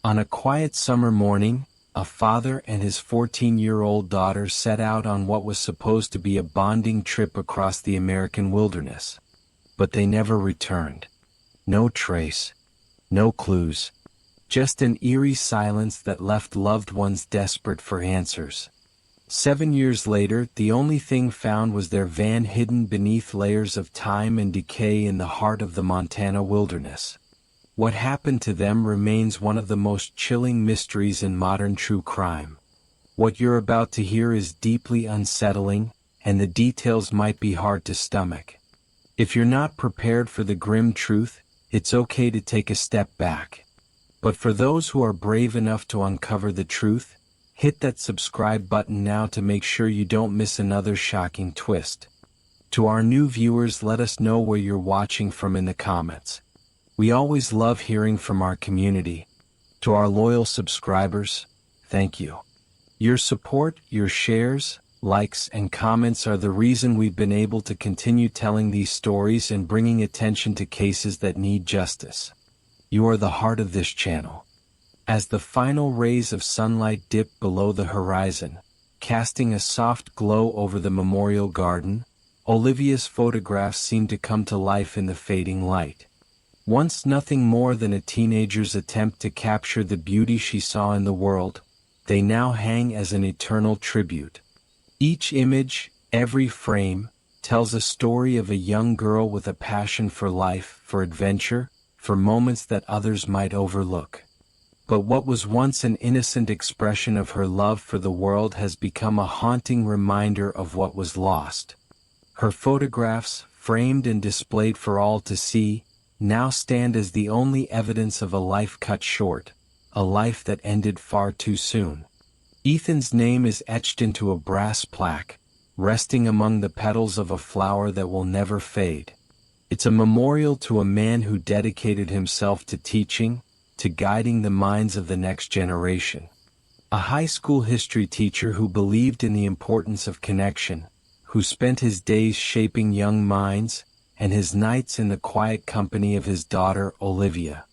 On a quiet summer morning, a father and his 14-year-old daughter set out on what was supposed to be a bonding trip across the American wilderness. But they never returned. No trace. No clues. Just an eerie silence that left loved ones desperate for answers. 7 years later, the only thing found was their van hidden beneath layers of time and decay in the heart of the Montana wilderness. What happened to them remains one of the most chilling mysteries in modern true crime. What you're about to hear is deeply unsettling, and the details might be hard to stomach. If you're not prepared for the grim truth, it's okay to take a step back. But for those who are brave enough to uncover the truth, hit that subscribe button now to make sure you don't miss another shocking twist. To our new viewers, let us know where you're watching from in the comments. We always love hearing from our community. To our loyal subscribers, thank you. Your support, your shares, likes, and comments are the reason we've been able to continue telling these stories and bringing attention to cases that need justice. You are the heart of this channel. As the final rays of sunlight dip below the horizon, casting a soft glow over the memorial garden, Olivia's photographs seem to come to life in the fading light. Once nothing more than a teenager's attempt to capture the beauty she saw in the world, they now hang as an eternal tribute. Each image, every frame, tells a story of a young girl with a passion for life, for adventure, for moments that others might overlook. But what was once an innocent expression of her love for the world has become a haunting reminder of what was lost. Her photographs, framed and displayed for all to see, now stand as the only evidence of a life cut short, a life that ended far too soon. Ethan's name is etched into a brass plaque, resting among the petals of a flower that will never fade. It's a memorial to a man who dedicated himself to teaching, to guiding the minds of the next generation. A high school history teacher who believed in the importance of connection, who spent his days shaping young minds, and his nights in the quiet company of his daughter, Olivia.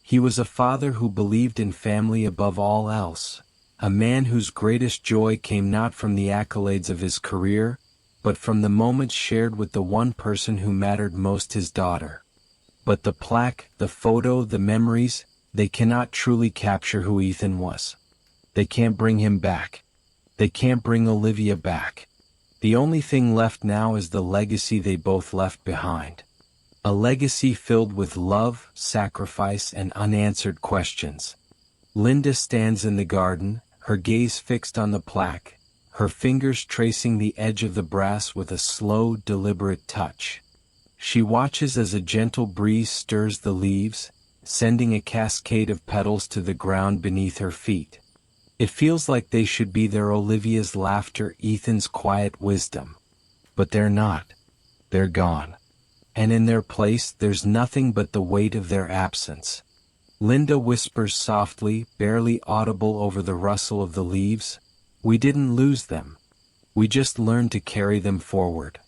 He was a father who believed in family above all else, a man whose greatest joy came not from the accolades of his career, but from the moments shared with the one person who mattered most, his daughter. But the plaque, the photo, the memories, they cannot truly capture who Ethan was. They can't bring him back. They can't bring Olivia back. The only thing left now is the legacy they both left behind. A legacy filled with love, sacrifice, and unanswered questions. Linda stands in the garden, her gaze fixed on the plaque, her fingers tracing the edge of the brass with a slow, deliberate touch. She watches as a gentle breeze stirs the leaves, sending a cascade of petals to the ground beneath her feet. It feels like they should be there, Olivia's laughter, Ethan's quiet wisdom. But they're not. They're gone. And in their place there's nothing but the weight of their absence. Linda whispers softly, barely audible over the rustle of the leaves, "We didn't lose them. We just learned to carry them forward."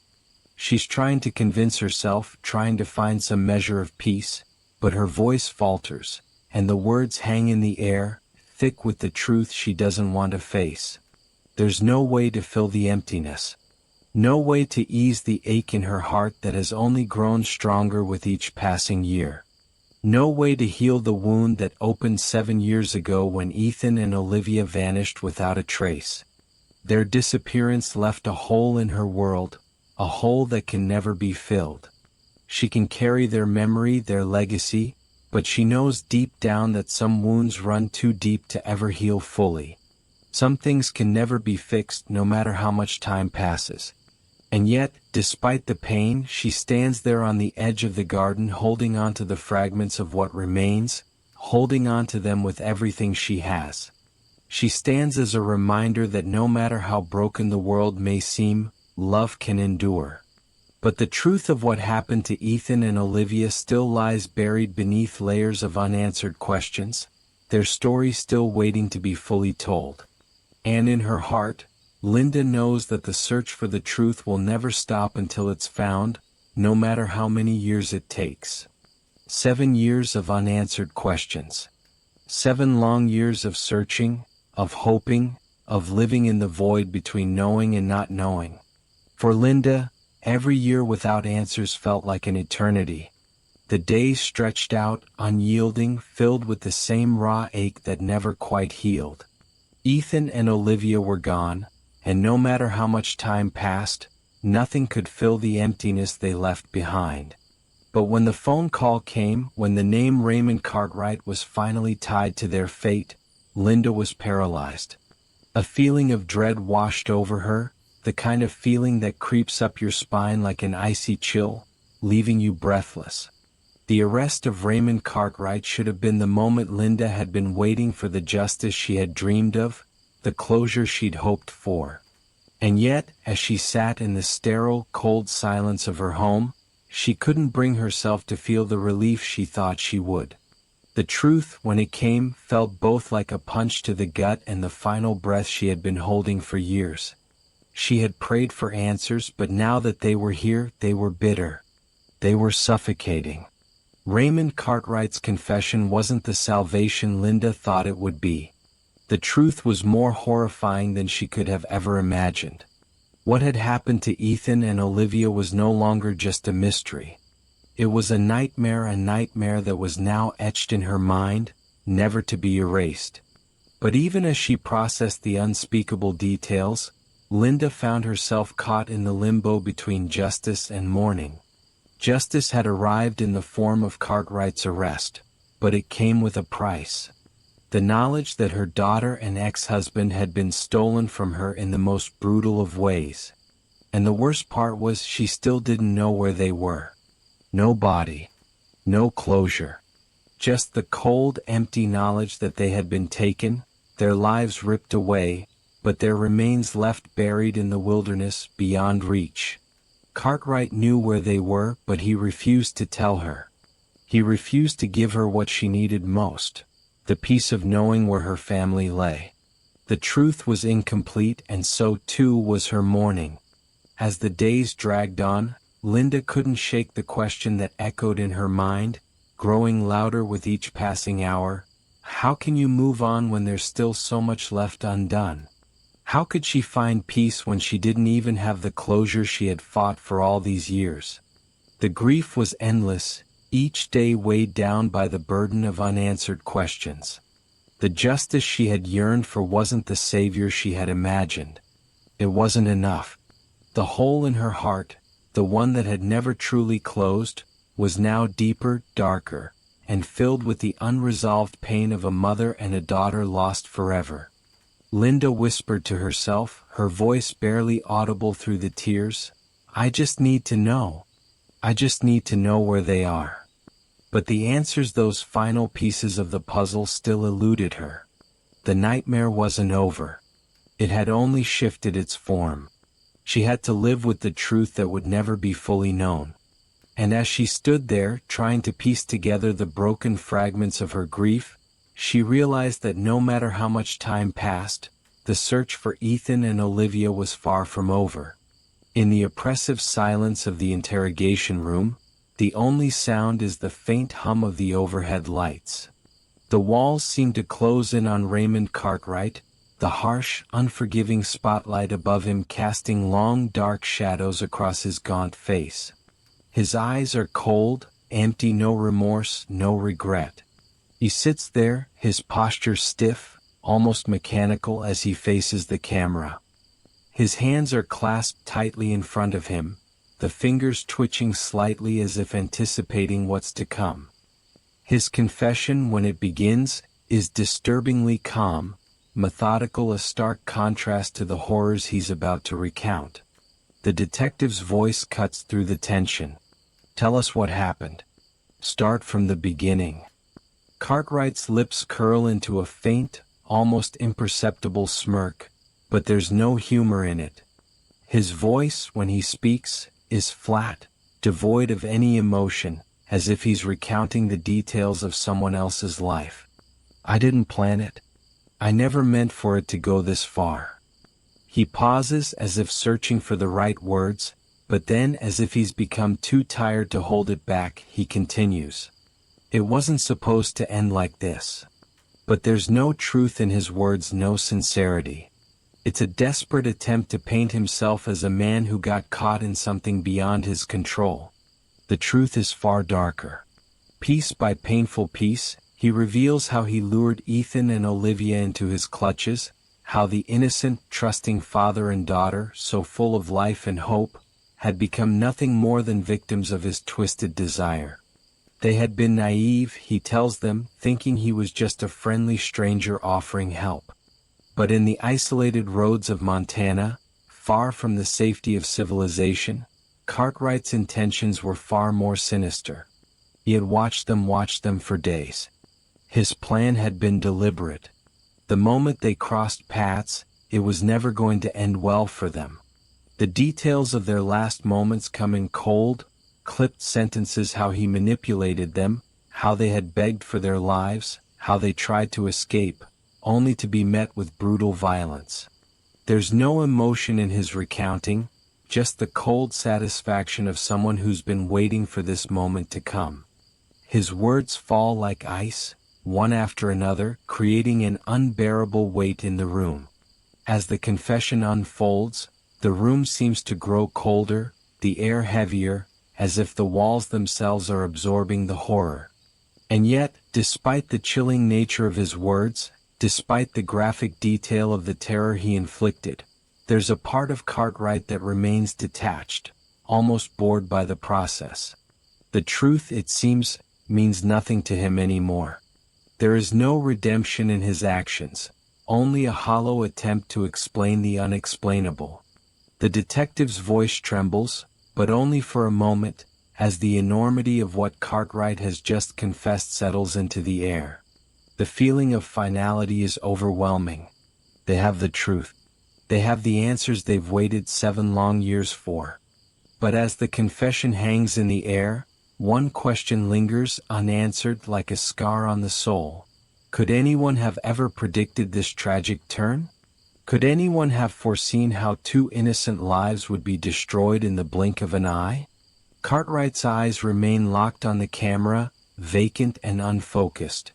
She's trying to convince herself, trying to find some measure of peace, but her voice falters, and the words hang in the air, thick with the truth she doesn't want to face. There's no way to fill the emptiness. No way to ease the ache in her heart that has only grown stronger with each passing year. No way to heal the wound that opened 7 years ago when Ethan and Olivia vanished without a trace. Their disappearance left a hole in her world, a hole that can never be filled. She can carry their memory, their legacy, but she knows deep down that some wounds run too deep to ever heal fully. Some things can never be fixed no matter how much time passes. And yet, despite the pain, she stands there on the edge of the garden holding on to the fragments of what remains, holding on to them with everything she has. She stands as a reminder that no matter how broken the world may seem, love can endure. But the truth of what happened to Ethan and Olivia still lies buried beneath layers of unanswered questions, their story still waiting to be fully told. And in her heart, Linda knows that the search for the truth will never stop until it's found, no matter how many years it takes. 7 years of unanswered questions. 7 long years of searching, of hoping, of living in the void between knowing and not knowing. For Linda, every year without answers felt like an eternity. The days stretched out, unyielding, filled with the same raw ache that never quite healed. Ethan and Olivia were gone, and no matter how much time passed, nothing could fill the emptiness they left behind. But when the phone call came, when the name Raymond Cartwright was finally tied to their fate, Linda was paralyzed. A feeling of dread washed over her, the kind of feeling that creeps up your spine like an icy chill, leaving you breathless. The arrest of Raymond Cartwright should have been the moment Linda had been waiting for, the justice she had dreamed of, the closure she'd hoped for. And yet, as she sat in the sterile, cold silence of her home, she couldn't bring herself to feel the relief she thought she would. The truth, when it came, felt both like a punch to the gut and the final breath she had been holding for years. She had prayed for answers, but now that they were here, they were bitter. They were suffocating. Raymond Cartwright's confession wasn't the salvation Linda thought it would be. The truth was more horrifying than she could have ever imagined. What had happened to Ethan and Olivia was no longer just a mystery. It was a nightmare that was now etched in her mind, never to be erased. But even as she processed the unspeakable details, Linda found herself caught in the limbo between justice and mourning. Justice had arrived in the form of Cartwright's arrest, but it came with a price. The knowledge that her daughter and ex-husband had been stolen from her in the most brutal of ways. And the worst part was she still didn't know where they were. No body. No closure. Just the cold, empty knowledge that they had been taken, their lives ripped away, but their remains left buried in the wilderness beyond reach. Cartwright knew where they were, but he refused to tell her. He refused to give her what she needed most. The peace of knowing where her family lay. The truth was incomplete, and so too was her mourning. As the days dragged on, Linda couldn't shake the question that echoed in her mind, growing louder with each passing hour. How can you move on when there's still so much left undone? How could she find peace when she didn't even have the closure she had fought for all these years? The grief was endless, each day weighed down by the burden of unanswered questions. The justice she had yearned for wasn't the savior she had imagined. It wasn't enough. The hole in her heart, the one that had never truly closed, was now deeper, darker, and filled with the unresolved pain of a mother and a daughter lost forever. Linda whispered to herself, her voice barely audible through the tears, "I just need to know. I just need to know where they are." But the answers, those final pieces of the puzzle, still eluded her. The nightmare wasn't over. It had only shifted its form. She had to live with the truth that would never be fully known. And as she stood there, trying to piece together the broken fragments of her grief, she realized that no matter how much time passed, the search for Ethan and Olivia was far from over. In the oppressive silence of the interrogation room, the only sound is the faint hum of the overhead lights. The walls seemed to close in on Raymond Cartwright, the harsh, unforgiving spotlight above him casting long dark shadows across his gaunt face. His eyes are cold, empty, no remorse, no regret. He sits there, his posture stiff, almost mechanical as he faces the camera. His hands are clasped tightly in front of him, the fingers twitching slightly as if anticipating what's to come. His confession, when it begins, is disturbingly calm, methodical, a stark contrast to the horrors he's about to recount. The detective's voice cuts through the tension. "Tell us what happened. Start from the beginning." Cartwright's lips curl into a faint, almost imperceptible smirk, but there's no humor in it. His voice, when he speaks, is flat, devoid of any emotion, as if he's recounting the details of someone else's life. "I didn't plan it. I never meant for it to go this far." He pauses as if searching for the right words, but then, as if he's become too tired to hold it back, he continues. "It wasn't supposed to end like this. But there's no truth in his words, no sincerity. It's a desperate attempt to paint himself as a man who got caught in something beyond his control. The truth is far darker. Piece by painful piece, he reveals how he lured Ethan and Olivia into his clutches, how the innocent, trusting father and daughter, so full of life and hope, had become nothing more than victims of his twisted desire. They had been naive, he tells them, thinking he was just a friendly stranger offering help. But in the isolated roads of Montana, far from the safety of civilization, Cartwright's intentions were far more sinister. He had watched them for days. His plan had been deliberate. The moment they crossed paths, it was never going to end well for them. The details of their last moments come in cold, clipped sentences: how he manipulated them, how they had begged for their lives, how they tried to escape, only to be met with brutal violence. There's no emotion in his recounting, just the cold satisfaction of someone who's been waiting for this moment to come. His words fall like ice, one after another, creating an unbearable weight in the room. As the confession unfolds, the room seems to grow colder, the air heavier, as if the walls themselves are absorbing the horror. And yet, despite the chilling nature of his words, despite the graphic detail of the terror he inflicted, there's a part of Cartwright that remains detached, almost bored by the process. The truth, it seems, means nothing to him anymore. There is no redemption in his actions, only a hollow attempt to explain the unexplainable. The detective's voice trembles, but only for a moment, as the enormity of what Cartwright has just confessed settles into the air. The feeling of finality is overwhelming. They have the truth. They have the answers they've waited 7 long years for. But as the confession hangs in the air, one question lingers unanswered like a scar on the soul. Could anyone have ever predicted this tragic turn? Could anyone have foreseen how 2 innocent lives would be destroyed in the blink of an eye? Cartwright's eyes remain locked on the camera, vacant and unfocused.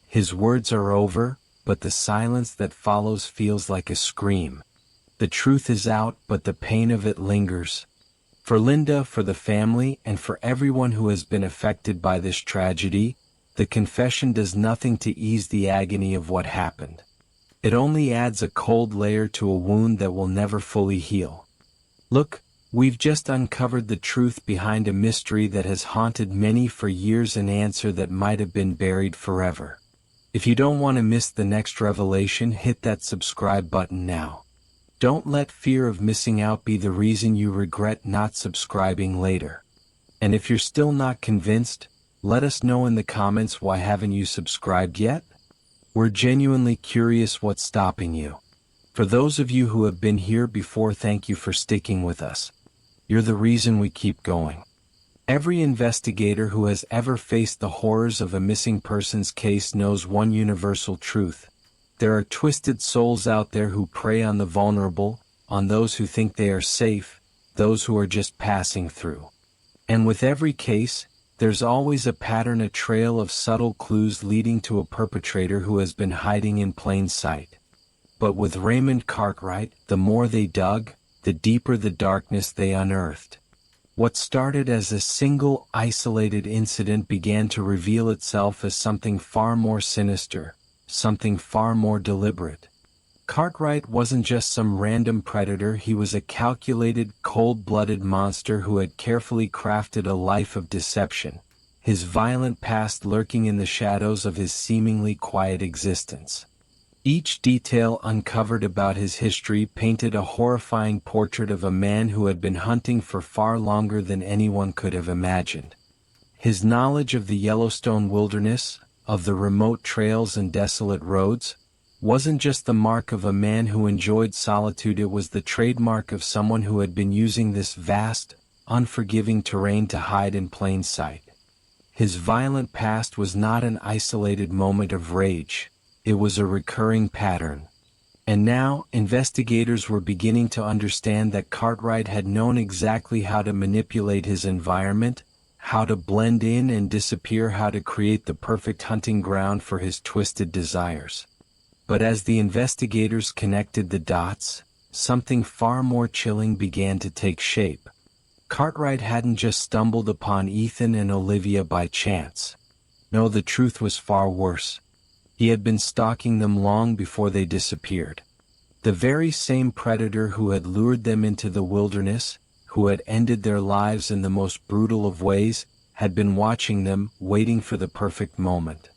His words are over, but the silence that follows feels like a scream. The truth is out, but the pain of it lingers. For Linda, for the family, and for everyone who has been affected by this tragedy, the confession does nothing to ease the agony of what happened. It only adds a cold layer to a wound that will never fully heal. Look, we've just uncovered the truth behind a mystery that has haunted many for years, an answer that might have been buried forever. If you don't want to miss the next revelation, hit that subscribe button now. Don't let fear of missing out be the reason you regret not subscribing later. And if you're still not convinced, let us know in the comments, why haven't you subscribed yet? We're genuinely curious what's stopping you. For those of you who have been here before, thank you for sticking with us. You're the reason we keep going. Every investigator who has ever faced the horrors of a missing persons case knows one universal truth. There are twisted souls out there who prey on the vulnerable, on those who think they are safe, those who are just passing through. And with every case, there's always a pattern, a trail of subtle clues leading to a perpetrator who has been hiding in plain sight. But with Raymond Cartwright, the more they dug, the deeper the darkness they unearthed. What started as a single, isolated incident began to reveal itself as something far more sinister, something far more deliberate. Cartwright wasn't just some random predator, he was a calculated, cold-blooded monster who had carefully crafted a life of deception, his violent past lurking in the shadows of his seemingly quiet existence. Each detail uncovered about his history painted a horrifying portrait of a man who had been hunting for far longer than anyone could have imagined. His knowledge of the Yellowstone wilderness, of the remote trails and desolate roads, wasn't just the mark of a man who enjoyed solitude, it was the trademark of someone who had been using this vast, unforgiving terrain to hide in plain sight. His violent past was not an isolated moment of rage, it was a recurring pattern. And now, investigators were beginning to understand that Cartwright had known exactly how to manipulate his environment, how to blend in and disappear, how to create the perfect hunting ground for his twisted desires. But as the investigators connected the dots, something far more chilling began to take shape. Cartwright hadn't just stumbled upon Ethan and Olivia by chance. No, the truth was far worse. He had been stalking them long before they disappeared. The very same predator who had lured them into the wilderness, who had ended their lives in the most brutal of ways, had been watching them, waiting for the perfect moment.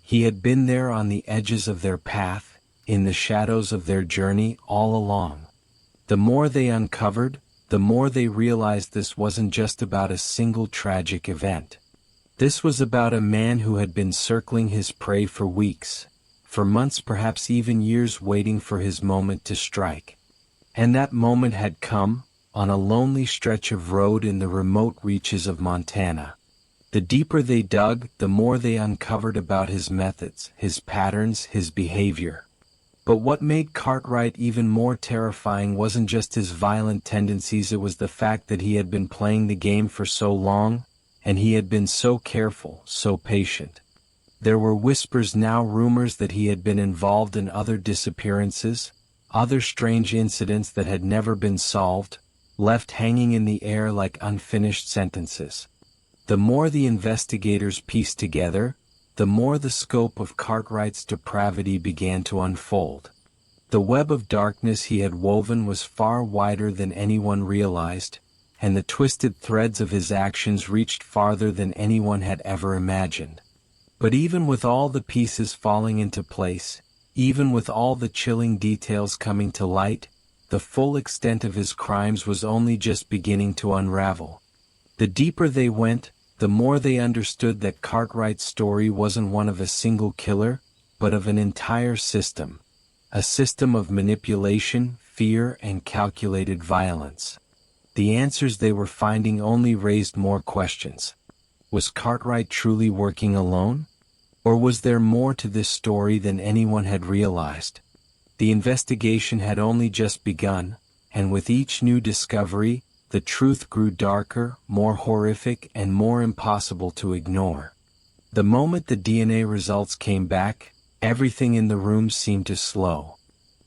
He had been there on the edges of their path, in the shadows of their journey all along. The more they uncovered, the more they realized this wasn't just about a single tragic event. This was about a man who had been circling his prey for weeks, for months, perhaps even years, waiting for his moment to strike. And that moment had come, on a lonely stretch of road in the remote reaches of Montana. The deeper they dug, the more they uncovered about his methods, his patterns, his behavior. But what made Cartwright even more terrifying wasn't just his violent tendencies, it was the fact that he had been playing the game for so long, and he had been so careful, so patient. There were whispers now, rumors that he had been involved in other disappearances, other strange incidents that had never been solved, left hanging in the air like unfinished sentences. The more the investigators pieced together, the more the scope of Cartwright's depravity began to unfold. The web of darkness he had woven was far wider than anyone realized, and the twisted threads of his actions reached farther than anyone had ever imagined. But even with all the pieces falling into place, even with all the chilling details coming to light, the full extent of his crimes was only just beginning to unravel. The deeper they went, the more they understood that Cartwright's story wasn't one of a single killer, but of an entire system. A system of manipulation, fear, and calculated violence. The answers they were finding only raised more questions. Was Cartwright truly working alone? Or was there more to this story than anyone had realized? The investigation had only just begun, and with each new discovery, the truth grew darker, more horrific, and more impossible to ignore. The moment the DNA results came back, everything in the room seemed to slow.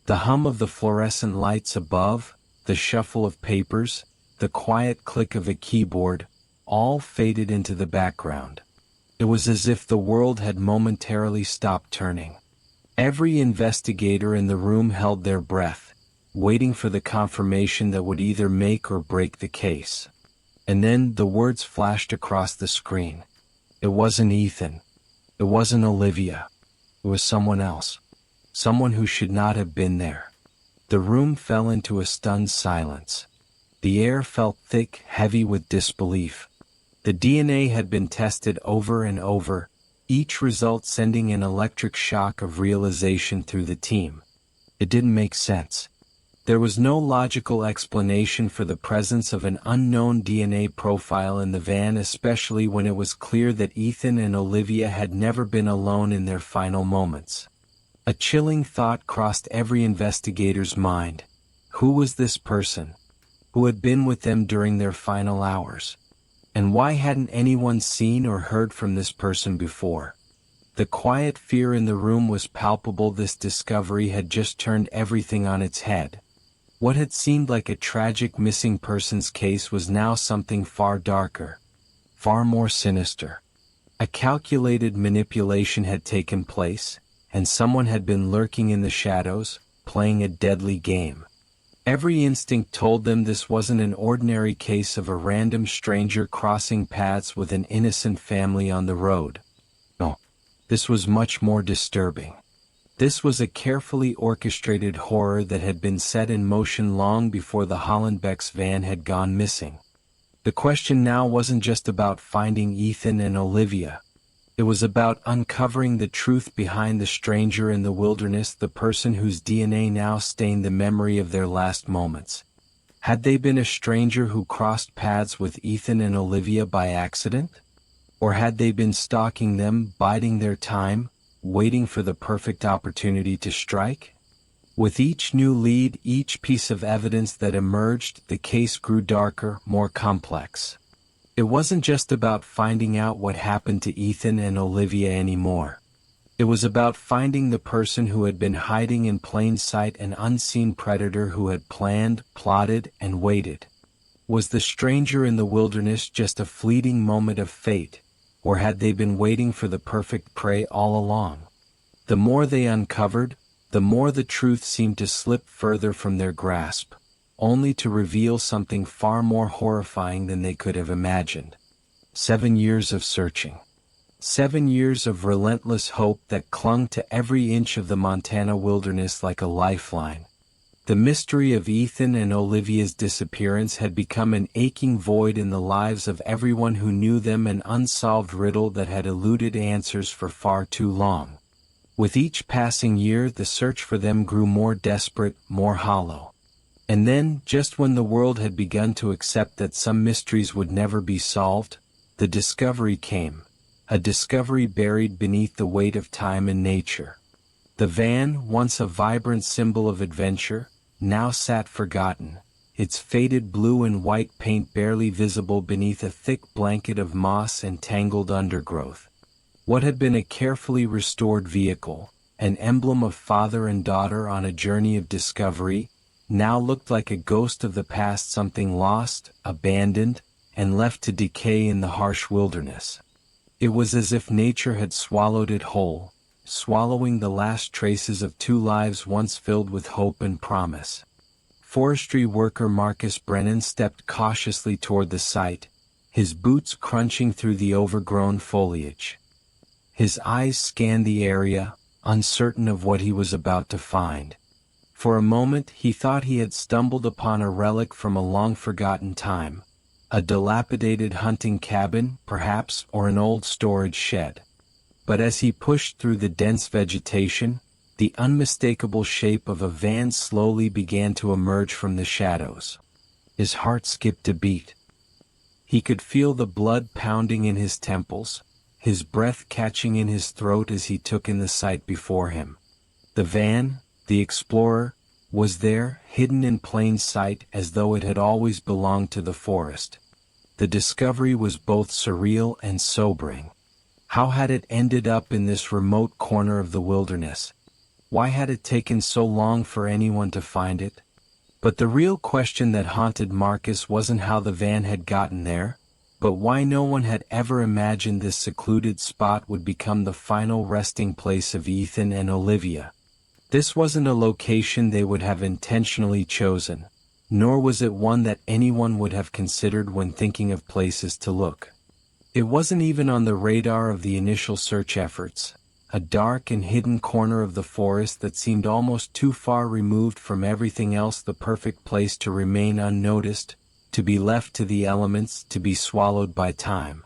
The hum of the fluorescent lights above, the shuffle of papers, the quiet click of a keyboard, all faded into the background. It was as if the world had momentarily stopped turning. Every investigator in the room held their breath, waiting for the confirmation that would either make or break the case. And then the words flashed across the screen. It wasn't Ethan. It wasn't Olivia. It was someone else. Someone who should not have been there. The room fell into a stunned silence. The air felt thick, heavy with disbelief. The DNA had been tested over and over, each result sending an electric shock of realization through the team. It didn't make sense. There was no logical explanation for the presence of an unknown DNA profile in the van, especially when it was clear that Ethan and Olivia had never been alone in their final moments. A chilling thought crossed every investigator's mind. Who was this person? Who had been with them during their final hours? And why hadn't anyone seen or heard from this person before? The quiet fear in the room was palpable. This discovery had just turned everything on its head. What had seemed like a tragic missing persons case was now something far darker, far more sinister. A calculated manipulation had taken place, and someone had been lurking in the shadows, playing a deadly game. Every instinct told them this wasn't an ordinary case of a random stranger crossing paths with an innocent family on the road. No, this was much more disturbing. This was a carefully orchestrated horror that had been set in motion long before the Hollenbeck's van had gone missing. The question now wasn't just about finding Ethan and Olivia. It was about uncovering the truth behind the stranger in the wilderness, the person whose DNA now stained the memory of their last moments. Had they been a stranger who crossed paths with Ethan and Olivia by accident? Or had they been stalking them, biding their time, waiting for the perfect opportunity to strike? With each new lead, each piece of evidence that emerged, the case grew darker, more complex. It wasn't just about finding out what happened to Ethan and Olivia anymore. It was about finding the person who had been hiding in plain sight, an unseen predator who had planned, plotted, and waited. Was the stranger in the wilderness just a fleeting moment of fate, or had they been waiting for the perfect prey all along? The more they uncovered, the more the truth seemed to slip further from their grasp, only to reveal something far more horrifying than they could have imagined. 7 years of searching. 7 years of relentless hope that clung to every inch of the Montana wilderness like a lifeline. The mystery of Ethan and Olivia's disappearance had become an aching void in the lives of everyone who knew them, an unsolved riddle that had eluded answers for far too long. With each passing year, the search for them grew more desperate, more hollow. And then, just when the world had begun to accept that some mysteries would never be solved, the discovery came. A discovery buried beneath the weight of time and nature. The van, once a vibrant symbol of adventure, now sat forgotten, its faded blue and white paint barely visible beneath a thick blanket of moss and tangled undergrowth. What had been a carefully restored vehicle, an emblem of father and daughter on a journey of discovery, now looked like a ghost of the past, something lost, abandoned, and left to decay in the harsh wilderness. It was as if nature had swallowed it whole, swallowing the last traces of two lives once filled with hope and promise. Forestry worker Marcus Brennan stepped cautiously toward the site, his boots crunching through the overgrown foliage. His eyes scanned the area, uncertain of what he was about to find. For a moment he thought he had stumbled upon a relic from a long-forgotten time. A dilapidated hunting cabin, perhaps, or an old storage shed. But as he pushed through the dense vegetation, the unmistakable shape of a van slowly began to emerge from the shadows. His heart skipped a beat. He could feel the blood pounding in his temples, his breath catching in his throat as he took in the sight before him. The van, the Explorer, was there, hidden in plain sight as though it had always belonged to the forest. The discovery was both surreal and sobering. How had it ended up in this remote corner of the wilderness? Why had it taken so long for anyone to find it? But the real question that haunted Marcus wasn't how the van had gotten there, but why no one had ever imagined this secluded spot would become the final resting place of Ethan and Olivia. This wasn't a location they would have intentionally chosen, nor was it one that anyone would have considered when thinking of places to look. It wasn't even on the radar of the initial search efforts, a dark and hidden corner of the forest that seemed almost too far removed from everything else, the perfect place to remain unnoticed, to be left to the elements, to be swallowed by time.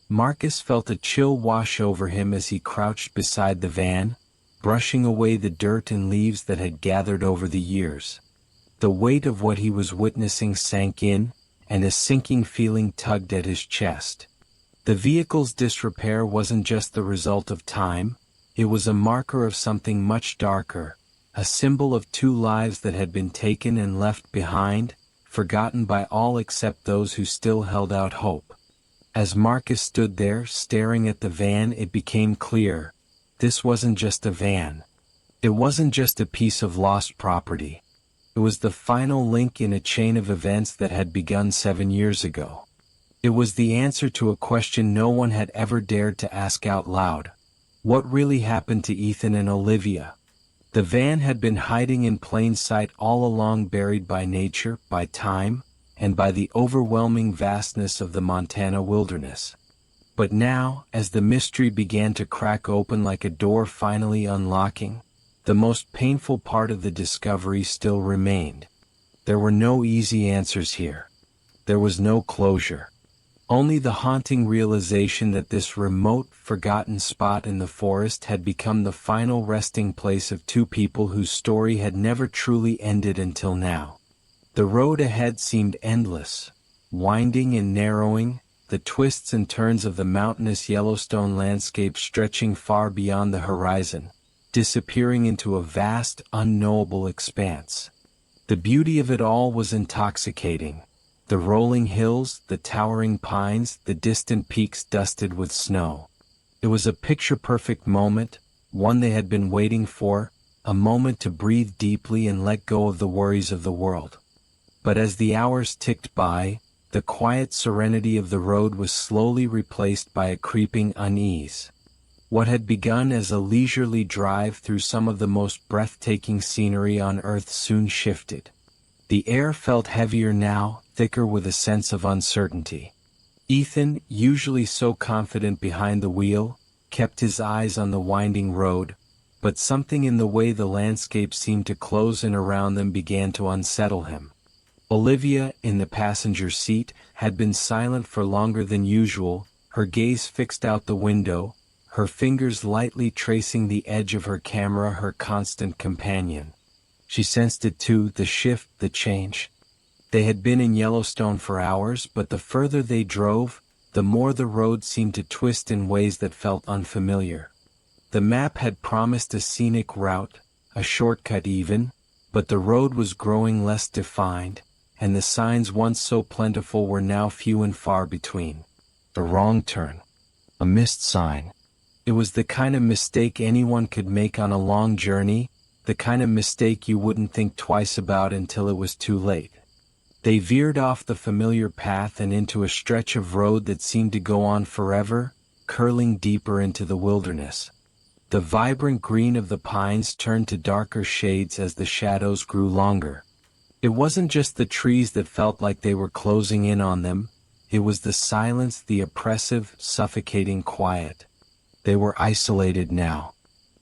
Marcus felt a chill wash over him as he crouched beside the van, brushing away the dirt and leaves that had gathered over the years. The weight of what he was witnessing sank in, and a sinking feeling tugged at his chest. The vehicle's disrepair wasn't just the result of time, it was a marker of something much darker, a symbol of two lives that had been taken and left behind, forgotten by all except those who still held out hope. As Marcus stood there, staring at the van, it became clear. This wasn't just a van. It wasn't just a piece of lost property. It was the final link in a chain of events that had begun 7 years ago. It was the answer to a question no one had ever dared to ask out loud. What really happened to Ethan and Olivia? The van had been hiding in plain sight all along, buried by nature, by time, and by the overwhelming vastness of the Montana wilderness. But now, as the mystery began to crack open like a door finally unlocking, the most painful part of the discovery still remained. There were no easy answers here. There was no closure. Only the haunting realization that this remote, forgotten spot in the forest had become the final resting place of two people whose story had never truly ended until now. The road ahead seemed endless, winding and narrowing, the twists and turns of the mountainous Yellowstone landscape stretching far beyond the horizon, disappearing into a vast, unknowable expanse. The beauty of it all was intoxicating. The rolling hills, the towering pines, the distant peaks dusted with snow. It was a picture-perfect moment, one they had been waiting for, a moment to breathe deeply and let go of the worries of the world. But as the hours ticked by, the quiet serenity of the road was slowly replaced by a creeping unease. What had begun as a leisurely drive through some of the most breathtaking scenery on earth soon shifted. The air felt heavier now, thicker with a sense of uncertainty. Ethan, usually so confident behind the wheel, kept his eyes on the winding road, but something in the way the landscape seemed to close in around them began to unsettle him. Olivia, in the passenger seat, had been silent for longer than usual, her gaze fixed out the window, her fingers lightly tracing the edge of her camera, her constant companion. She sensed it too, the shift, the change. They had been in Yellowstone for hours, but the further they drove, the more the road seemed to twist in ways that felt unfamiliar. The map had promised a scenic route, a shortcut even, but the road was growing less defined, and the signs once so plentiful were now few and far between. A wrong turn. A missed sign. It was the kind of mistake anyone could make on a long journey, the kind of mistake you wouldn't think twice about until it was too late. They veered off the familiar path and into a stretch of road that seemed to go on forever, curling deeper into the wilderness. The vibrant green of the pines turned to darker shades as the shadows grew longer. It wasn't just the trees that felt like they were closing in on them, it was the silence, the oppressive, suffocating quiet. They were isolated now.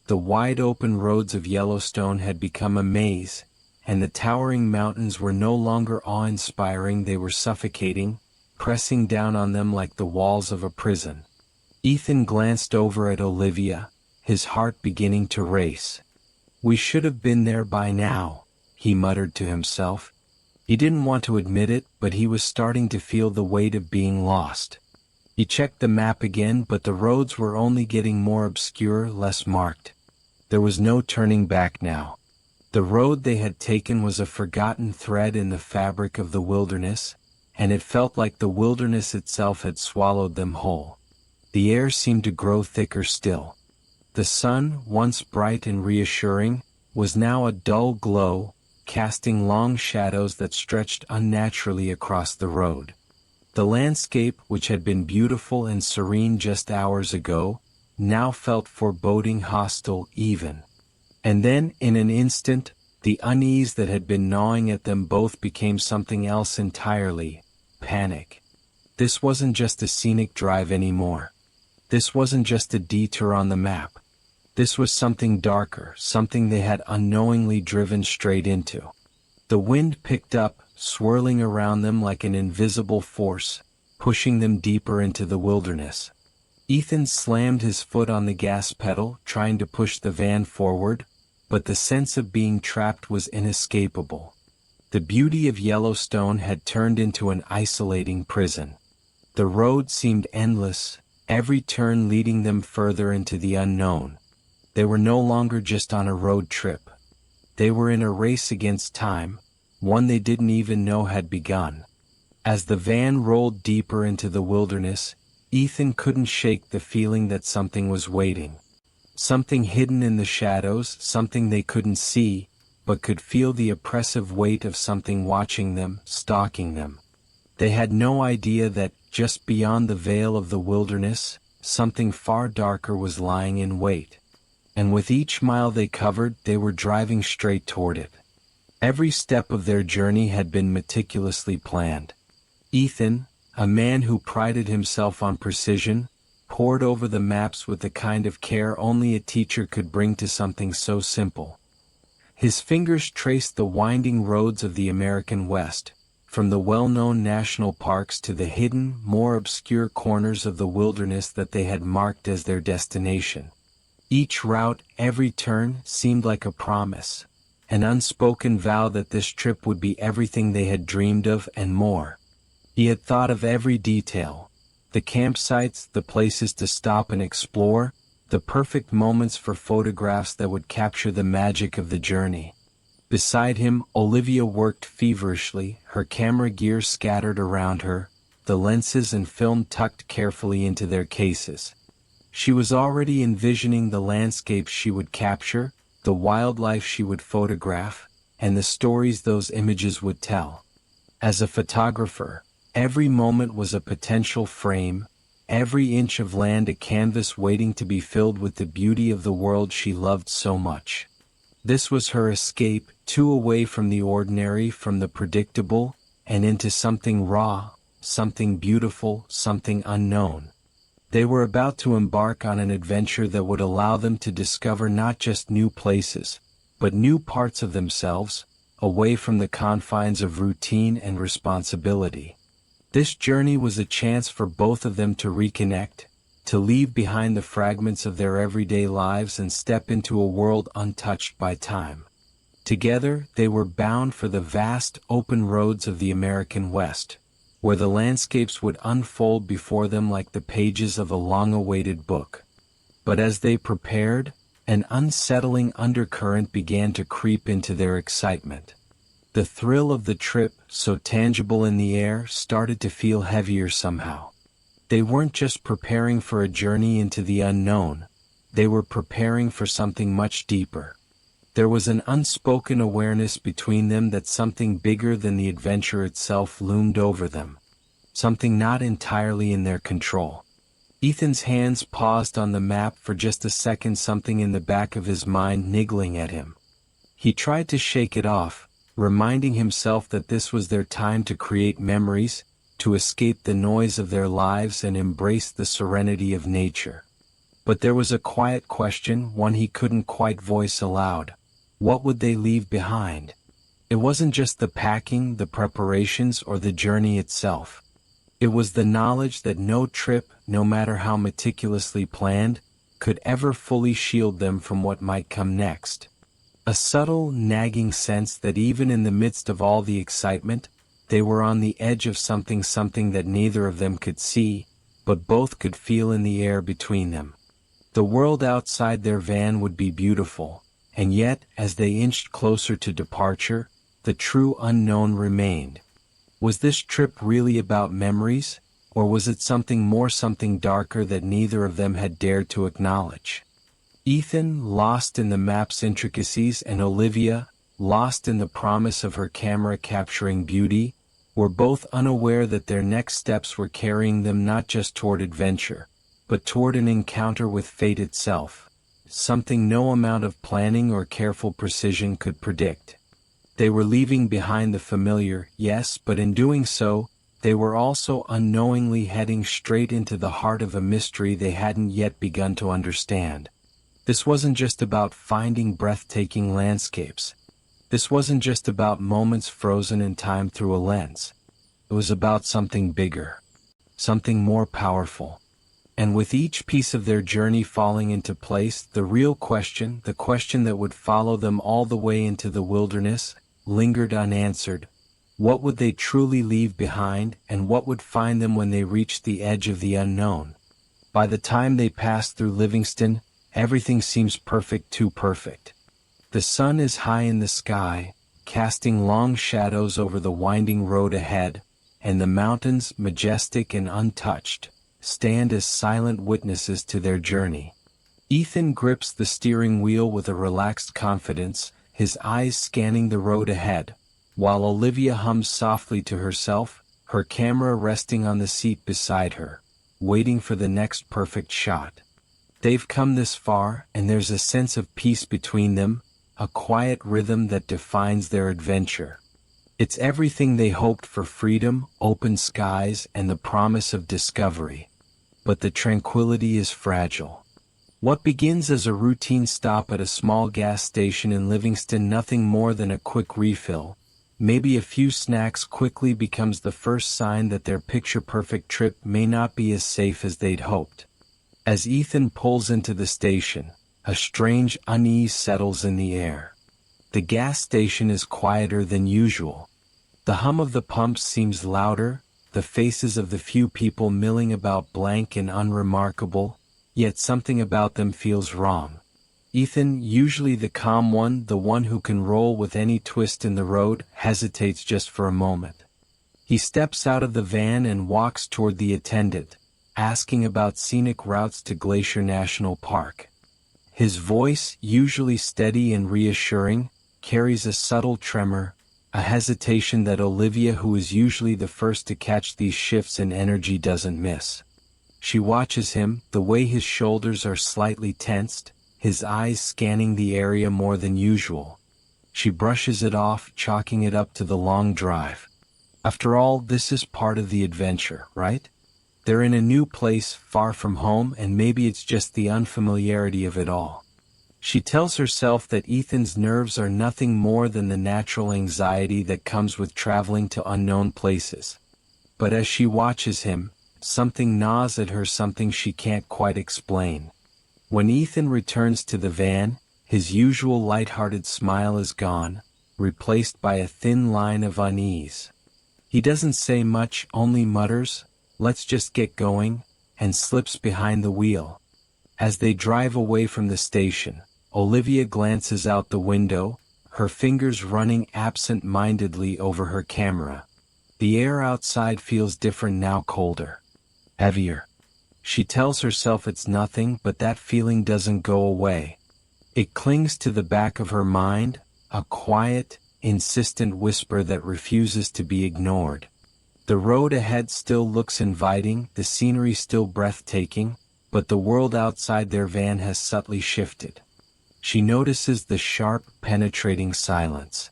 The wide open roads of Yellowstone had become a maze, and the towering mountains were no longer awe-inspiring, they were suffocating, pressing down on them like the walls of a prison. Ethan glanced over at Olivia, his heart beginning to race. "We should have been there by now," he muttered to himself. He didn't want to admit it, but he was starting to feel the weight of being lost. He checked the map again, but the roads were only getting more obscure, less marked. There was no turning back now. The road they had taken was a forgotten thread in the fabric of the wilderness, and it felt like the wilderness itself had swallowed them whole. The air seemed to grow thicker still. The sun, once bright and reassuring, was now a dull glow, casting long shadows that stretched unnaturally across the road. The landscape, which had been beautiful and serene just hours ago, now felt foreboding, hostile even. And then, in an instant, the unease that had been gnawing at them both became something else entirely: panic. This wasn't just a scenic drive anymore. This wasn't just a detour on the map. This was something darker, something they had unknowingly driven straight into. The wind picked up, swirling around them like an invisible force, pushing them deeper into the wilderness. Ethan slammed his foot on the gas pedal, trying to push the van forward, but the sense of being trapped was inescapable. The beauty of Yellowstone had turned into an isolating prison. The road seemed endless, every turn leading them further into the unknown. They were no longer just on a road trip. They were in a race against time, one they didn't even know had begun. As the van rolled deeper into the wilderness, Ethan couldn't shake the feeling that something was waiting. Something hidden in the shadows, something they couldn't see, but could feel the oppressive weight of something watching them, stalking them. They had no idea that, just beyond the veil of the wilderness, something far darker was lying in wait. And with each mile they covered, they were driving straight toward it. Every step of their journey had been meticulously planned. Ethan, a man who prided himself on precision, pored over the maps with the kind of care only a teacher could bring to something so simple. His fingers traced the winding roads of the American West, from the well-known national parks to the hidden, more obscure corners of the wilderness that they had marked as their destination. Each route, every turn, seemed like a promise, an unspoken vow that this trip would be everything they had dreamed of and more. He had thought of every detail: the campsites, the places to stop and explore, the perfect moments for photographs that would capture the magic of the journey. Beside him, Olivia worked feverishly, her camera gear scattered around her, the lenses and film tucked carefully into their cases. She was already envisioning the landscapes she would capture, the wildlife she would photograph, and the stories those images would tell. As a photographer, every moment was a potential frame, every inch of land a canvas waiting to be filled with the beauty of the world she loved so much. This was her escape, too away from the ordinary, from the predictable, and into something raw, something beautiful, something unknown. They were about to embark on an adventure that would allow them to discover not just new places, but new parts of themselves, away from the confines of routine and responsibility. This journey was a chance for both of them to reconnect, to leave behind the fragments of their everyday lives and step into a world untouched by time. Together, they were bound for the vast, open roads of the American West, where the landscapes would unfold before them like the pages of a long-awaited book. But as they prepared, an unsettling undercurrent began to creep into their excitement. The thrill of the trip, so tangible in the air, started to feel heavier somehow. They weren't just preparing for a journey into the unknown, they were preparing for something much deeper. There was an unspoken awareness between them that something bigger than the adventure itself loomed over them. Something not entirely in their control. Ethan's hands paused on the map for just a second, something in the back of his mind niggling at him. He tried to shake it off, reminding himself that this was their time to create memories, to escape the noise of their lives and embrace the serenity of nature. But there was a quiet question, one he couldn't quite voice aloud. What would they leave behind? It wasn't just the packing, the preparations, or the journey itself. It was the knowledge that no trip, no matter how meticulously planned, could ever fully shield them from what might come next. A subtle, nagging sense that even in the midst of all the excitement, they were on the edge of something that neither of them could see, but both could feel in the air between them. The world outside their van would be beautiful, and yet, as they inched closer to departure, the true unknown remained. Was this trip really about memories, or was it something more, something darker that neither of them had dared to acknowledge? Ethan, lost in the map's intricacies, and Olivia, lost in the promise of her camera capturing beauty, were both unaware that their next steps were carrying them not just toward adventure, but toward an encounter with fate itself. Something no amount of planning or careful precision could predict. They were leaving behind the familiar, yes, but in doing so, they were also unknowingly heading straight into the heart of a mystery they hadn't yet begun to understand. This wasn't just about finding breathtaking landscapes. This wasn't just about moments frozen in time through a lens. It was about something bigger, something more powerful. And with each piece of their journey falling into place, the real question, the question that would follow them all the way into the wilderness, lingered unanswered. What would they truly leave behind, and what would find them when they reached the edge of the unknown? By the time they passed through Livingston, everything seems perfect, too perfect. The sun is high in the sky, casting long shadows over the winding road ahead, and the mountains, majestic and untouched, stand as silent witnesses to their journey. Ethan grips the steering wheel with a relaxed confidence, his eyes scanning the road ahead, while Olivia hums softly to herself, her camera resting on the seat beside her, waiting for the next perfect shot. They've come this far, and there's a sense of peace between them, a quiet rhythm that defines their adventure. It's everything they hoped for: freedom, open skies, and the promise of discovery. But the tranquility is fragile. What begins as a routine stop at a small gas station in Livingston, nothing more than a quick refill, maybe a few snacks, quickly becomes the first sign that their picture-perfect trip may not be as safe as they'd hoped. As Ethan pulls into the station, a strange unease settles in the air. The gas station is quieter than usual. The hum of the pumps seems louder, the faces of the few people milling about blank and unremarkable, yet something about them feels wrong. Ethan, usually the calm one, the one who can roll with any twist in the road, hesitates just for a moment. He steps out of the van and walks toward the attendant, asking about scenic routes to Glacier National Park. His voice, usually steady and reassuring, carries a subtle tremor, a hesitation that Olivia, who is usually the first to catch these shifts in energy, doesn't miss. She watches him, the way his shoulders are slightly tensed, his eyes scanning the area more than usual. She brushes it off, chalking it up to the long drive. After all, this is part of the adventure, right? They're in a new place, far from home, and maybe it's just the unfamiliarity of it all. She tells herself that Ethan's nerves are nothing more than the natural anxiety that comes with traveling to unknown places. But as she watches him, something gnaws at her, something she can't quite explain. When Ethan returns to the van, his usual light-hearted smile is gone, replaced by a thin line of unease. He doesn't say much, only mutters, "Let's just get going," and slips behind the wheel. As they drive away from the station, Olivia glances out the window, her fingers running absent-mindedly over her camera. The air outside feels different now, colder. Heavier. She tells herself it's nothing, but that feeling doesn't go away. It clings to the back of her mind, a quiet, insistent whisper that refuses to be ignored. The road ahead still looks inviting, the scenery still breathtaking, but the world outside their van has subtly shifted. She notices the sharp, penetrating silence.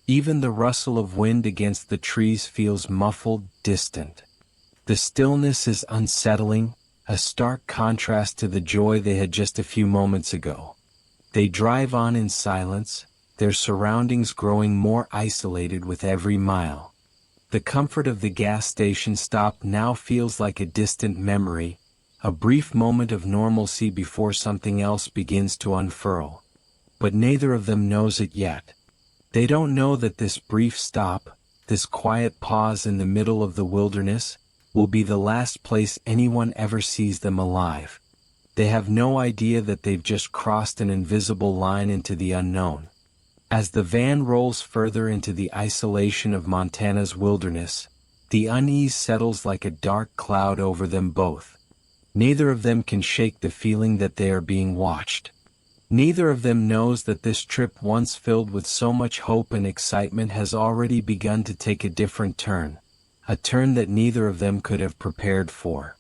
Even the rustle of wind against the trees feels muffled, distant. The stillness is unsettling, a stark contrast to the joy they had just a few moments ago. They drive on in silence, their surroundings growing more isolated with every mile. The comfort of the gas station stop now feels like a distant memory, a brief moment of normalcy before something else begins to unfurl. But neither of them knows it yet. They don't know that this brief stop, this quiet pause in the middle of the wilderness, will be the last place anyone ever sees them alive. They have no idea that they've just crossed an invisible line into the unknown. As the van rolls further into the isolation of Montana's wilderness, the unease settles like a dark cloud over them both. Neither of them can shake the feeling that they are being watched. Neither of them knows that this trip, once filled with so much hope and excitement, has already begun to take a different turn, a turn that neither of them could have prepared for.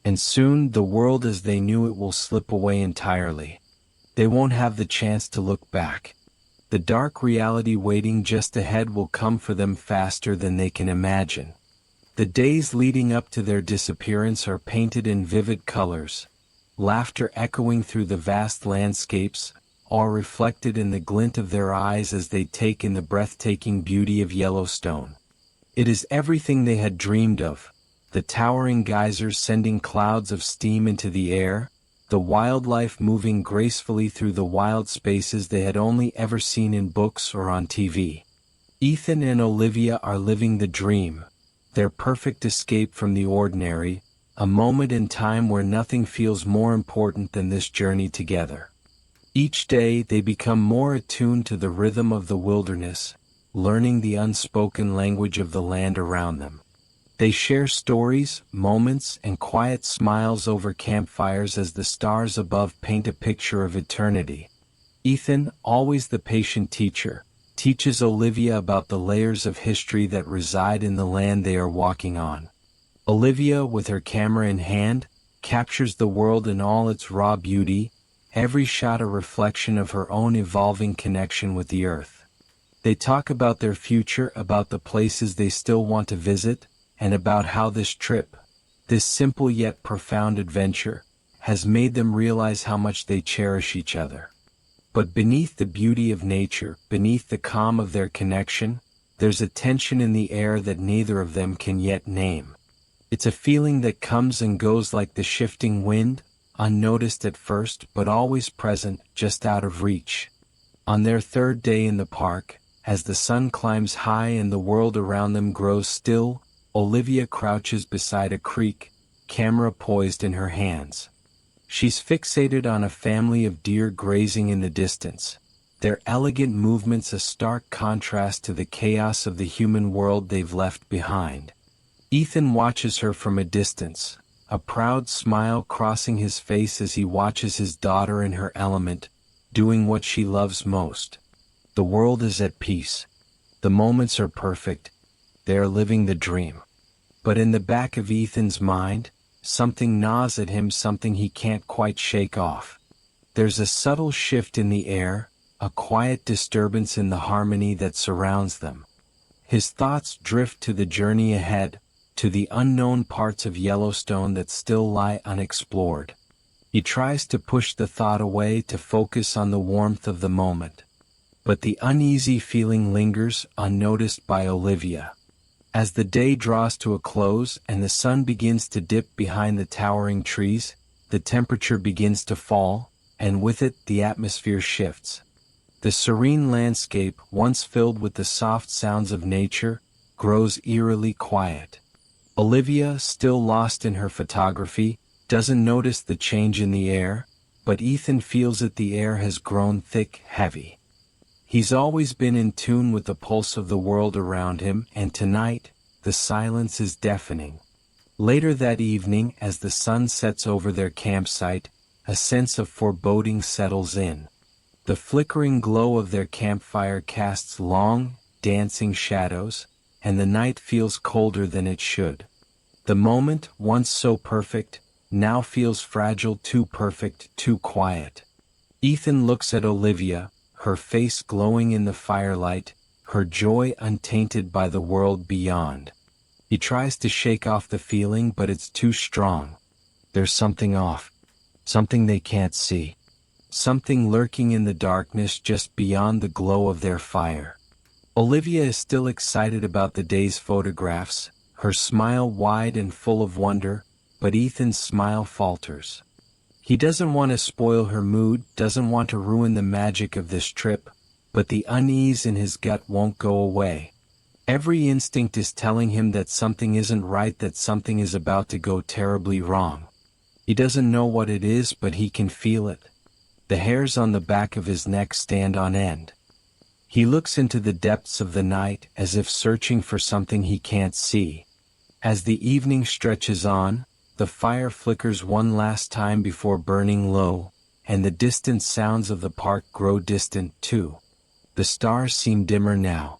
And soon, the world as they knew it will slip away entirely. They won't have the chance to look back. The dark reality waiting just ahead will come for them faster than they can imagine. The days leading up to their disappearance are painted in vivid colors, laughter echoing through the vast landscapes, all reflected in the glint of their eyes as they take in the breathtaking beauty of Yellowstone. It is everything they had dreamed of, the towering geysers sending clouds of steam into the air, the wildlife moving gracefully through the wild spaces they had only ever seen in books or on TV. Ethan and Olivia are living the dream, their perfect escape from the ordinary, a moment in time where nothing feels more important than this journey together. Each day they become more attuned to the rhythm of the wilderness, learning the unspoken language of the land around them. They share stories, moments, and quiet smiles over campfires as the stars above paint a picture of eternity. Ethan, always the patient teacher, teaches Olivia about the layers of history that reside in the land they are walking on. Olivia, with her camera in hand, captures the world in all its raw beauty, every shot a reflection of her own evolving connection with the earth. They talk about their future, about the places they still want to visit, and about how this trip, this simple yet profound adventure, has made them realize how much they cherish each other. But beneath the beauty of nature, beneath the calm of their connection, there's a tension in the air that neither of them can yet name. It's a feeling that comes and goes like the shifting wind, unnoticed at first but always present, just out of reach. On their third day in the park, as the sun climbs high and the world around them grows still, Olivia crouches beside a creek, camera poised in her hands. She's fixated on a family of deer grazing in the distance, their elegant movements a stark contrast to the chaos of the human world they've left behind. Ethan watches her from a distance, a proud smile crossing his face as he watches his daughter in her element, doing what she loves most. The world is at peace. The moments are perfect. They are living the dream. But in the back of Ethan's mind, something gnaws at him, something he can't quite shake off. There's a subtle shift in the air, a quiet disturbance in the harmony that surrounds them. His thoughts drift to the journey ahead, to the unknown parts of Yellowstone that still lie unexplored. He tries to push the thought away to focus on the warmth of the moment. But the uneasy feeling lingers, unnoticed by Olivia. As the day draws to a close and the sun begins to dip behind the towering trees, the temperature begins to fall, and with it the atmosphere shifts. The serene landscape, once filled with the soft sounds of nature, grows eerily quiet. Olivia, still lost in her photography, doesn't notice the change in the air, but Ethan feels that the air has grown thick, heavy. He's always been in tune with the pulse of the world around him, and tonight, the silence is deafening. Later that evening, as the sun sets over their campsite, a sense of foreboding settles in. The flickering glow of their campfire casts long, dancing shadows, and the night feels colder than it should. The moment, once so perfect, now feels fragile, too perfect, too quiet. Ethan looks at Olivia, her face glowing in the firelight, her joy untainted by the world beyond. He tries to shake off the feeling, but it's too strong. There's something off. Something they can't see. Something lurking in the darkness just beyond the glow of their fire. Olivia is still excited about the day's photographs, her smile wide and full of wonder, but Ethan's smile falters. He doesn't want to spoil her mood, doesn't want to ruin the magic of this trip, but the unease in his gut won't go away. Every instinct is telling him that something isn't right, that something is about to go terribly wrong. He doesn't know what it is, but he can feel it. The hairs on the back of his neck stand on end. He looks into the depths of the night as if searching for something he can't see. As the evening stretches on, the fire flickers one last time before burning low, and the distant sounds of the park grow distant too. The stars seem dimmer now.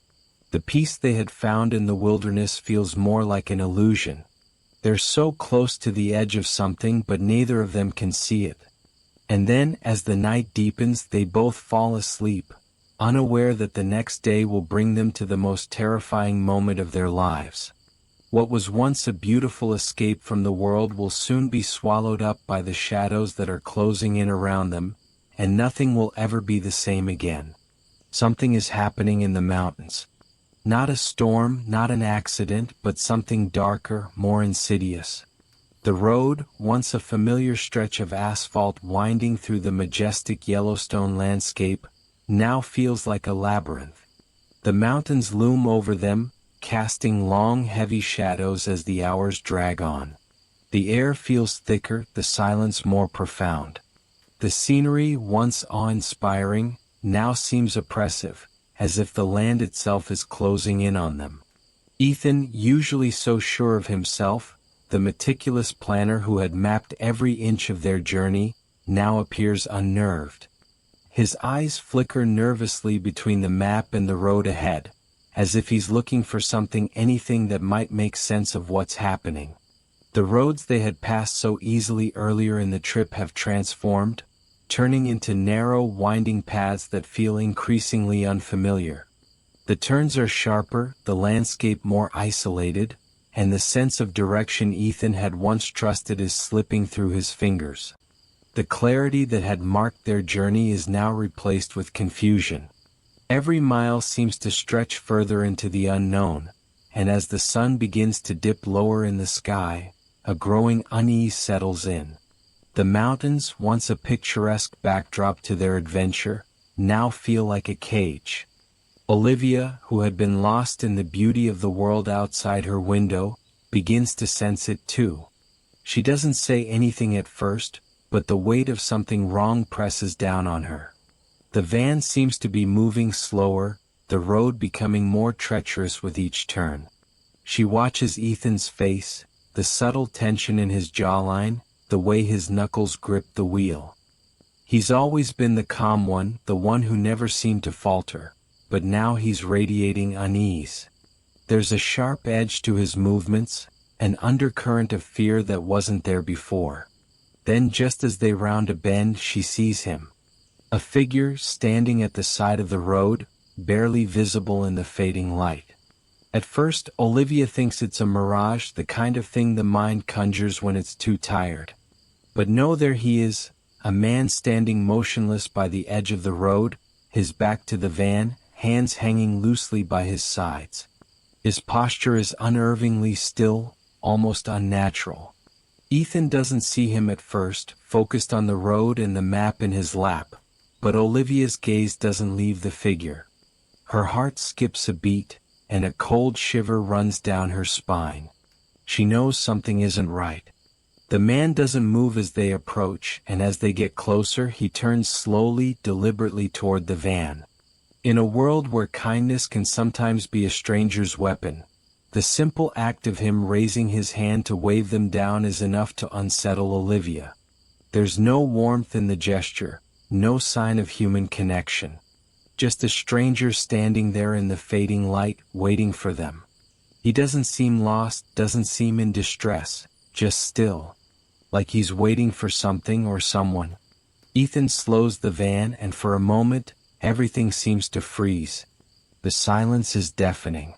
The peace they had found in the wilderness feels more like an illusion. They're so close to the edge of something, but neither of them can see it. And then, as the night deepens, they both fall asleep, unaware that the next day will bring them to the most terrifying moment of their lives. What was once a beautiful escape from the world will soon be swallowed up by the shadows that are closing in around them, and nothing will ever be the same again. Something is happening in the mountains. Not a storm, not an accident, but something darker, more insidious. The road, once a familiar stretch of asphalt winding through the majestic Yellowstone landscape, now feels like a labyrinth. The mountains loom over them, casting long, heavy shadows as the hours drag on. The air feels thicker, the silence more profound. The scenery, once awe-inspiring, now seems oppressive, as if the land itself is closing in on them. Ethan, usually so sure of himself, the meticulous planner who had mapped every inch of their journey, now appears unnerved. His eyes flicker nervously between the map and the road ahead, as if he's looking for something, anything that might make sense of what's happening. The roads they had passed so easily earlier in the trip have transformed, turning into narrow, winding paths that feel increasingly unfamiliar. The turns are sharper, the landscape more isolated, and the sense of direction Ethan had once trusted is slipping through his fingers. The clarity that had marked their journey is now replaced with confusion. Every mile seems to stretch further into the unknown, and as the sun begins to dip lower in the sky, a growing unease settles in. The mountains, once a picturesque backdrop to their adventure, now feel like a cage. Olivia, who had been lost in the beauty of the world outside her window, begins to sense it too. She doesn't say anything at first, but the weight of something wrong presses down on her. The van seems to be moving slower, the road becoming more treacherous with each turn. She watches Ethan's face, the subtle tension in his jawline, the way his knuckles grip the wheel. He's always been the calm one, the one who never seemed to falter, but now he's radiating unease. There's a sharp edge to his movements, an undercurrent of fear that wasn't there before. Then just as they round a bend, she sees him. A figure standing at the side of the road, barely visible in the fading light. At first, Olivia thinks it's a mirage, the kind of thing the mind conjures when it's too tired. But no, there he is, a man standing motionless by the edge of the road, his back to the van, hands hanging loosely by his sides. His posture is unnervingly still, almost unnatural. Ethan doesn't see him at first, focused on the road and the map in his lap, but Olivia's gaze doesn't leave the figure. Her heart skips a beat, and a cold shiver runs down her spine. She knows something isn't right. The man doesn't move as they approach, and as they get closer, he turns slowly, deliberately toward the van. In a world where kindness can sometimes be a stranger's weapon, the simple act of him raising his hand to wave them down is enough to unsettle Olivia. There's no warmth in the gesture, no sign of human connection. Just a stranger standing there in the fading light, waiting for them. He doesn't seem lost, doesn't seem in distress, just still. Like he's waiting for something or someone. Ethan slows the van, and for a moment, everything seems to freeze. The silence is deafening.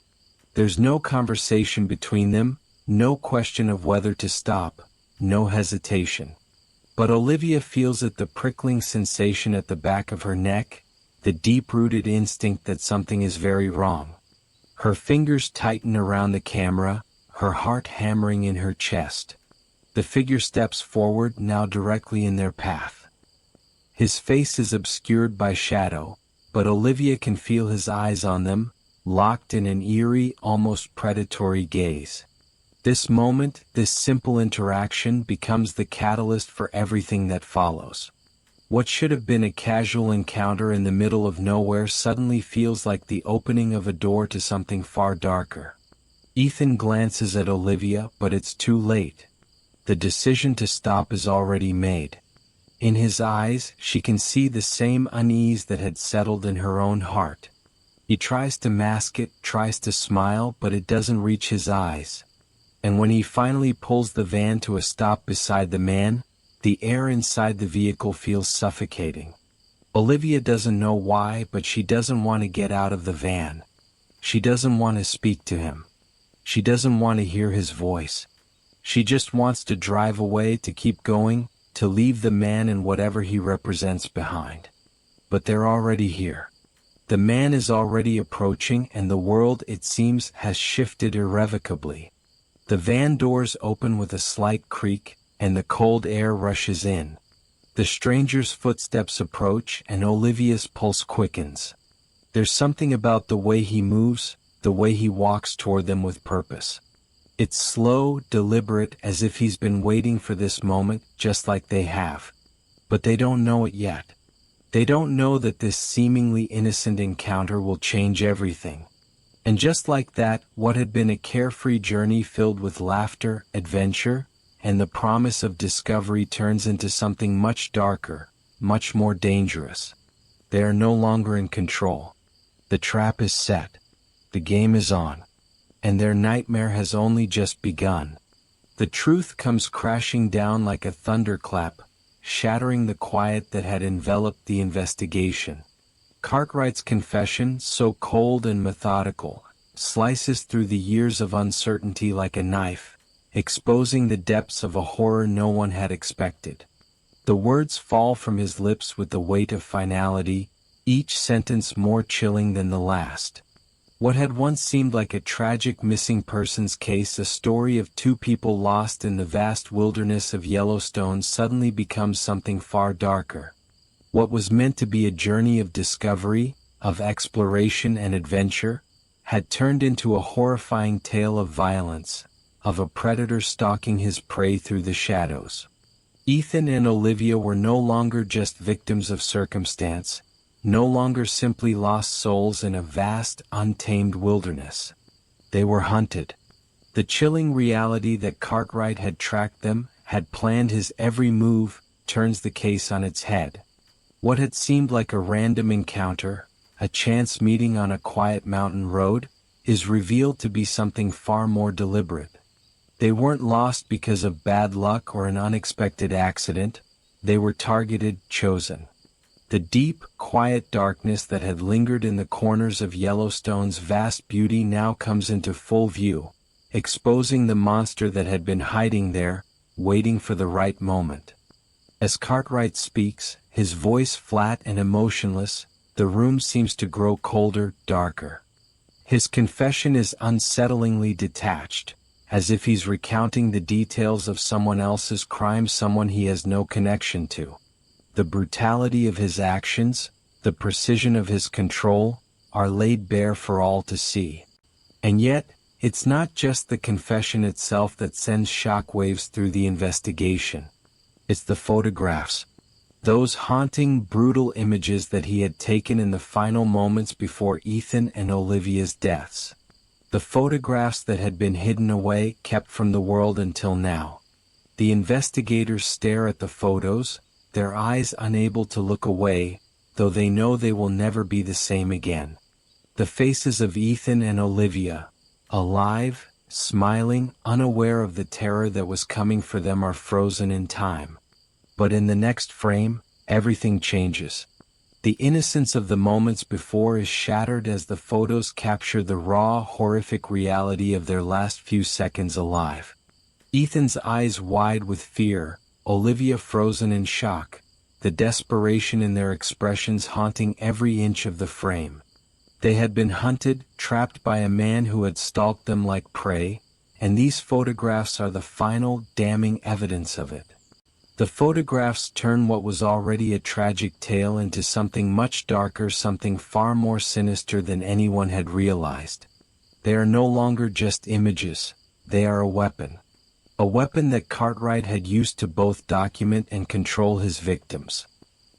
There's no conversation between them, no question of whether to stop, no hesitation. But Olivia feels it, the prickling sensation at the back of her neck, the deep-rooted instinct that something is very wrong. Her fingers tighten around the camera, her heart hammering in her chest. The figure steps forward, now directly in their path. His face is obscured by shadow, but Olivia can feel his eyes on them, locked in an eerie, almost predatory gaze. This moment, this simple interaction, becomes the catalyst for everything that follows. What should have been a casual encounter in the middle of nowhere suddenly feels like the opening of a door to something far darker. Ethan glances at Olivia, but it's too late. The decision to stop is already made. In his eyes, she can see the same unease that had settled in her own heart. He tries to mask it, tries to smile, but it doesn't reach his eyes. And when he finally pulls the van to a stop beside the man, the air inside the vehicle feels suffocating. Olivia doesn't know why, but she doesn't want to get out of the van. She doesn't want to speak to him. She doesn't want to hear his voice. She just wants to drive away, to keep going, to leave the man and whatever he represents behind. But they're already here. The man is already approaching, and the world, it seems, has shifted irrevocably. The van doors open with a slight creak, and the cold air rushes in. The stranger's footsteps approach, and Olivia's pulse quickens. There's something about the way he moves, the way he walks toward them with purpose. It's slow, deliberate, as if he's been waiting for this moment, just like they have. But they don't know it yet. They don't know that this seemingly innocent encounter will change everything. And just like that, what had been a carefree journey filled with laughter, adventure, and the promise of discovery turns into something much darker, much more dangerous. They are no longer in control. The trap is set. The game is on. And their nightmare has only just begun. The truth comes crashing down like a thunderclap, shattering the quiet that had enveloped the investigation. Cartwright's confession, so cold and methodical, slices through the years of uncertainty like a knife, exposing the depths of a horror no one had expected. The words fall from his lips with the weight of finality, each sentence more chilling than the last. What had once seemed like a tragic missing persons case, a story of two people lost in the vast wilderness of Yellowstone, suddenly becomes something far darker. What was meant to be a journey of discovery, of exploration and adventure, had turned into a horrifying tale of violence, of a predator stalking his prey through the shadows. Ethan and Olivia were no longer just victims of circumstance, no longer simply lost souls in a vast, untamed wilderness. They were hunted. The chilling reality that Cartwright had tracked them, had planned his every move, turns the case on its head. What had seemed like a random encounter, a chance meeting on a quiet mountain road, is revealed to be something far more deliberate. They weren't lost because of bad luck or an unexpected accident. They were targeted, chosen. The deep, quiet darkness that had lingered in the corners of Yellowstone's vast beauty now comes into full view, exposing the monster that had been hiding there, waiting for the right moment. As Cartwright speaks, his voice flat and emotionless, the room seems to grow colder, darker. His confession is unsettlingly detached, as if he's recounting the details of someone else's crime, someone he has no connection to. The brutality of his actions, the precision of his control, are laid bare for all to see. And yet, it's not just the confession itself that sends shockwaves through the investigation. It's the photographs. Those haunting, brutal images that he had taken in the final moments before Ethan and Olivia's deaths. The photographs that had been hidden away, kept from the world until now. The investigators stare at the photos, their eyes unable to look away, though they know they will never be the same again. The faces of Ethan and Olivia, alive, smiling, unaware of the terror that was coming for them, are frozen in time. But in the next frame, everything changes. The innocence of the moments before is shattered as the photos capture the raw, horrific reality of their last few seconds alive. Ethan's eyes wide with fear, Olivia frozen in shock, the desperation in their expressions haunting every inch of the frame. They had been hunted, trapped by a man who had stalked them like prey, and these photographs are the final, damning evidence of it. The photographs turn what was already a tragic tale into something much darker, something far more sinister than anyone had realized. They are no longer just images, they are a weapon. A weapon that Cartwright had used to both document and control his victims.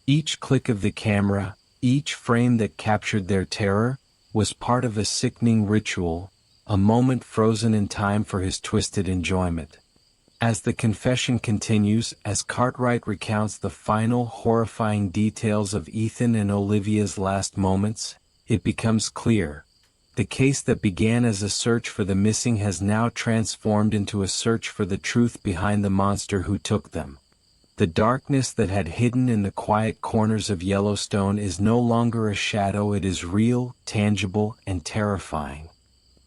Each click of the camera, each frame that captured their terror, was part of a sickening ritual, a moment frozen in time for his twisted enjoyment. As the confession continues, as Cartwright recounts the final horrifying details of Ethan and Olivia's last moments, it becomes clear. The case that began as a search for the missing has now transformed into a search for the truth behind the monster who took them. The darkness that had hidden in the quiet corners of Yellowstone is no longer a shadow, it is real, tangible, and terrifying.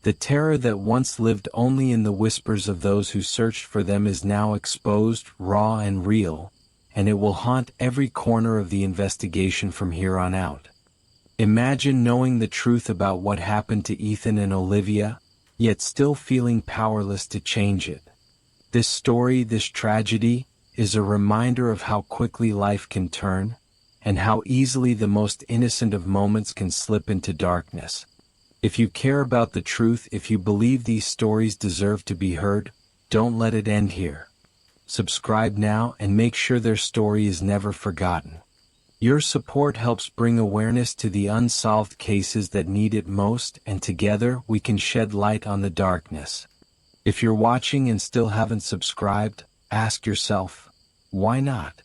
The terror that once lived only in the whispers of those who searched for them is now exposed, raw and real, and it will haunt every corner of the investigation from here on out. Imagine knowing the truth about what happened to Ethan and Olivia, yet still feeling powerless to change it. This story, this tragedy, is a reminder of how quickly life can turn, and how easily the most innocent of moments can slip into darkness. If you care about the truth, if you believe these stories deserve to be heard, don't let it end here. Subscribe now and make sure their story is never forgotten. Your support helps bring awareness to the unsolved cases that need it most, and together we can shed light on the darkness. If you're watching and still haven't subscribed, ask yourself, why not?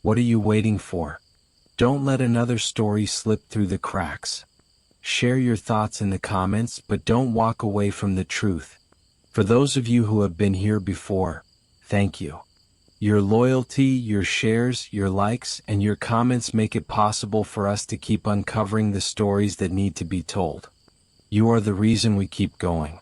What are you waiting for? Don't let another story slip through the cracks. Share your thoughts in the comments, but don't walk away from the truth. For those of you who have been here before, thank you. Your loyalty, your shares, your likes, and your comments make it possible for us to keep uncovering the stories that need to be told. You are the reason we keep going.